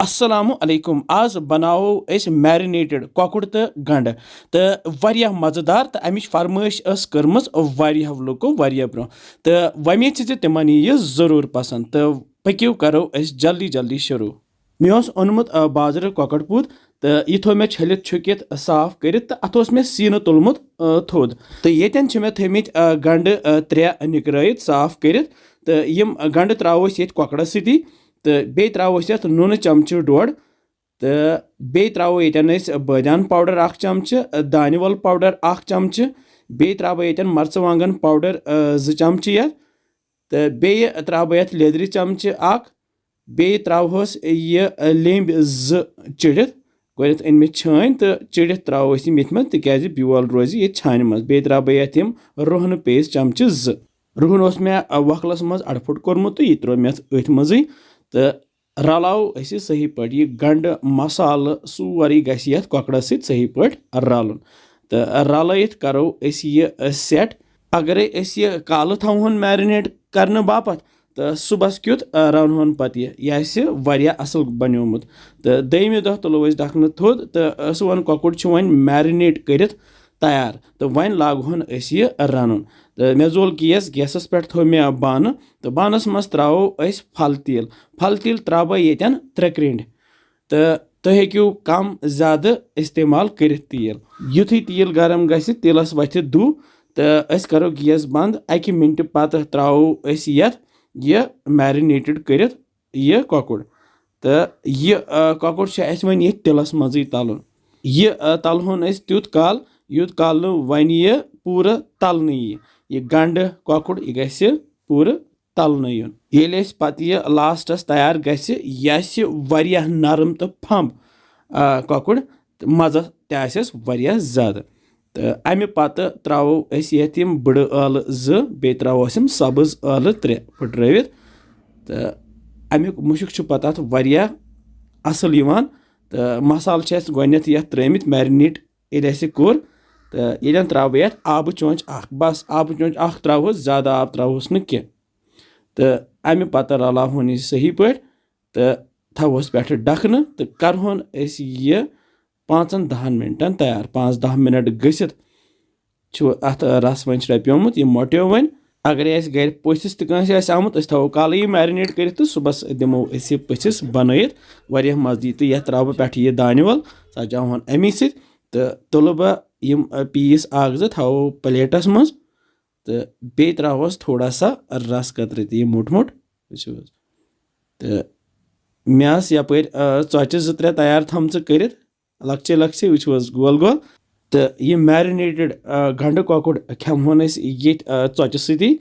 अस्सलामु अलैकुम आज बनावो मैरिनेटेड कॉकुड़ तो गंड तो वारिया मजेदार तो अमिच फरमाइश कर्मज वारिया लुको वारिया ब्रो तो वमेद तिमन यह जरूर पसंद तो पक्यू करो जल्दी जल्दी शुरू मे ओनमुत बाजार कॉकड़ पूत तो यह थो मे छलित छुकित साफ कर अत मे सीन तुलमुत थोद तो ये मे थमित गंड 3 निकराइत साफ कर तो यम गंड त्रोस ये कॉकड़ सती तो बे त्रो ये नून चमच 1.5 तो बे त्रो ये बादान पाउडर 1 चमच दानि वल पाउडर 1 चमच बे त्रो ये मर्चवांगन पाउडर 2 चमच ये तो बे त्रो ये लेदरि चमच 1 बे त्रोहस यह लेम्ब 2 चिड़ित गोत अन मे छान तो चिड़ित त्रोस ये मे तिकाज ब्योल रोज ये छान मज बे त्रो ये रुहन पेस चमच 2 रुहन मे वखलस मज अड़फुट कोर्मुत तो यह त्रो मे अथ मज तो रलाव सही पे यह गंड मसाल सोरे गि कॉकड़ सही पे रलन तो रलित करो यह सेट अगर यह काल थवन मैरिनेट करने बापत तो सुबह क्युत रनहोन पे यह वारिया असल बनियोमुत तो दमे दह तुलो डखन थोद तो सोन कॉकुड़ वन मैरिनेट कर तैयार तो वन लागोन यह रन तो मे जोल गैसस पे थो मे बान तो बानस मज त्रो फल तेल त्रा बह ये 3 क्रेंड तो तुम हेक्यू कम ज्यादा इस्तेमाल कर तेल युथी तेल गरम गि तेलस वथ दू तो करो गैस बंद 1 मिनट पत त्रो यह मैरिनेटेड कर यह कॉकुड़ तो यह कॉकुड़ वन ये तिलस मज तलन यह तलहोन तुत काल यूत काल वन यह पूरा तलन यह गंड कॉकुड़ यह गि पूरा तलन यून ये पे यह लास्टस तैयार गि वारिया नरम तो फंब कॉकुड़ मज़ तस ज्यादा तो अमे पत त्रो ये बड़ ٲलव 2 बे त्रोस सब्ज ٲलव 3 फुट्रवित तो अमुक मुशक पत अत असल तो मसाल गोत ये त्रिमित मैरिनेट ये कोर तो ये त्रो ये आब चोंच बस आब चोंच त्रोस ज्यादा आब त्रोस न तो अमे पत रलावन यह सही पे तो थवोस पे डखन तो करहोन यह 5-10 मिनटन तैयार 5-10 मिनट गसित अत रस वन रप्योमुत यह मोट्यो वन अगर गर पथिस तस आमुत थो कल यह मैरिनेट कर तो सुबह दिमो पथिस बनत वारिया मज तो यह त्रो पे यह दानि वल सजावन अमी तो तुल बह यम पीस 1-2 थो प्लेटस मज तो बे त्रोस थोड़ा सा रस कतर यह मोट मोट तो मे यपर चौचे 2-3 तैयार थमच कर लक्चे लक्चे वोज गोल गोल तो यह मैरिनेटेड गंड कॉकुड़ खेमोन ये चौचे सती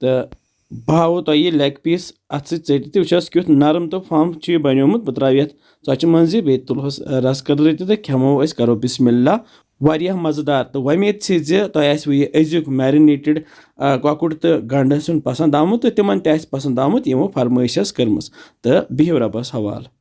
तो बह हावो तुम यह लेग पीस अत ट वुस क्युत नरम तो फम बनियोमुत बह त्रा चौचे मज बे तुलहस रस कतर तो खेमो करो बिस्मिल्लाह वारिया मजेदार तो वमेद तुम यह अजुक मैरिनेटेड कॉकुड़ तो गंड पसंद आमुत तो तिमन पसंद आमुत यमो फरमाइश कर्म तो बिहु रबस हवाल।